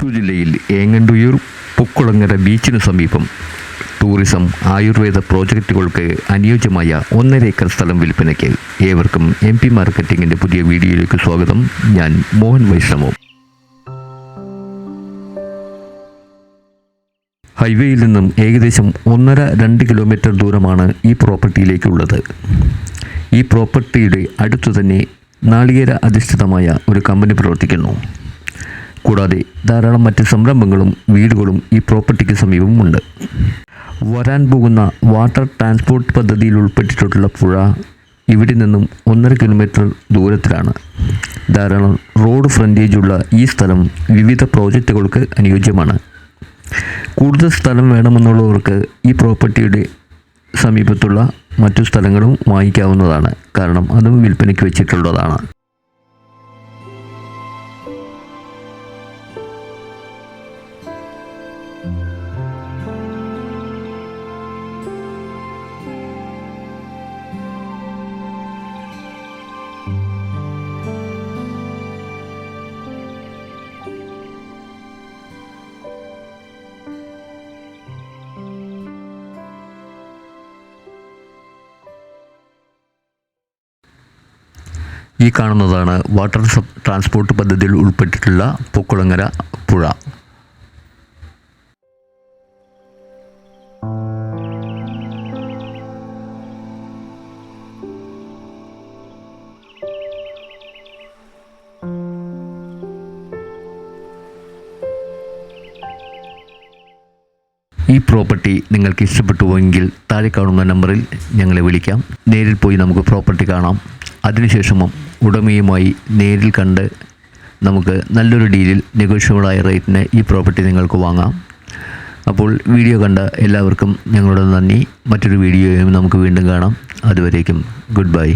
തൃശ്ശൂർ ജില്ലയിൽ ഏങ്ങണ്ടുയൂർ പൊക്കുളങ്ങര ബീച്ചിനു സമീപം ടൂറിസം ആയുർവേദ പ്രോജക്റ്റുകൾക്ക് അനുയോജ്യമായ 1.5 ഏക്കർ സ്ഥലം വിൽപ്പനയ്ക്ക്. ഏവർക്കും MP മാർക്കറ്റിങ്ങിൻ്റെ പുതിയ വീഡിയോയിലേക്ക് സ്വാഗതം. ഞാൻ മോഹൻ വൈഷ്ണവോ. ഹൈവേയിൽ നിന്നും ഏകദേശം 1.5-2 കിലോമീറ്റർ ദൂരമാണ് ഈ പ്രോപ്പർട്ടിയിലേക്കുള്ളത്. ഈ പ്രോപ്പർട്ടിയുടെ അടുത്തു തന്നെ നാളികേര അധിഷ്ഠിതമായ ഒരു കമ്പനി പ്രവർത്തിക്കുന്നു. കൂടാതെ ധാരാളം മറ്റ് സംരംഭങ്ങളും വീടുകളും ഈ പ്രോപ്പർട്ടിക്ക് സമീപമുണ്ട്. വരാൻ പോകുന്ന വാട്ടർ ട്രാൻസ്പോർട്ട് പദ്ധതിയിൽ ഉൾപ്പെട്ടിട്ടുള്ള പുഴ ഇവിടെ നിന്നും 1.5 കിലോമീറ്റർ ദൂരത്തിലാണ്. ധാരാളം റോഡ് ഫ്രണ്ടേജുള്ള ഈ സ്ഥലം വിവിധ പ്രോജക്റ്റുകൾക്ക് അനുയോജ്യമാണ്. കൂടുതൽ സ്ഥലം വേണമെന്നുള്ളവർക്ക് ഈ പ്രോപ്പർട്ടിയുടെ സമീപത്തുള്ള മറ്റു സ്ഥലങ്ങളും വാങ്ങിക്കാവുന്നതാണ്. കാരണം അതും വിൽപ്പനയ്ക്ക് വെച്ചിട്ടുള്ളതാണ്. ഈ കാണുന്നതാണ് വാട്ടർ ട്രാൻസ്പോർട്ട് പദ്ധതിയിൽ ഉൾപ്പെട്ടിട്ടുള്ള പൊക്കുളങ്ങര പുഴ. ഈ പ്രോപ്പർട്ടി നിങ്ങൾക്ക് ഇഷ്ടപ്പെട്ടുവെങ്കിൽ താഴെ കാണുന്ന നമ്പറിൽ ഞങ്ങളെ വിളിക്കാം. നേരിൽ പോയി നമുക്ക് പ്രോപ്പർട്ടി കാണാം. അതിനുശേഷം ഉടമയുമായി നേരിൽ കണ്ട് നമുക്ക് നല്ലൊരു ഡീലിൽ നെഗോഷ്യബിളായ റേറ്റിന് ഈ പ്രോപ്പർട്ടി നിങ്ങൾക്ക് വാങ്ങാം. അപ്പോൾ വീഡിയോ കണ്ട എല്ലാവർക്കും ഞങ്ങളുടെ നന്ദി. മറ്റൊരു വീഡിയോയും നമുക്ക് വീണ്ടും കാണാം. അതുവരേക്കും ഗുഡ് ബൈ.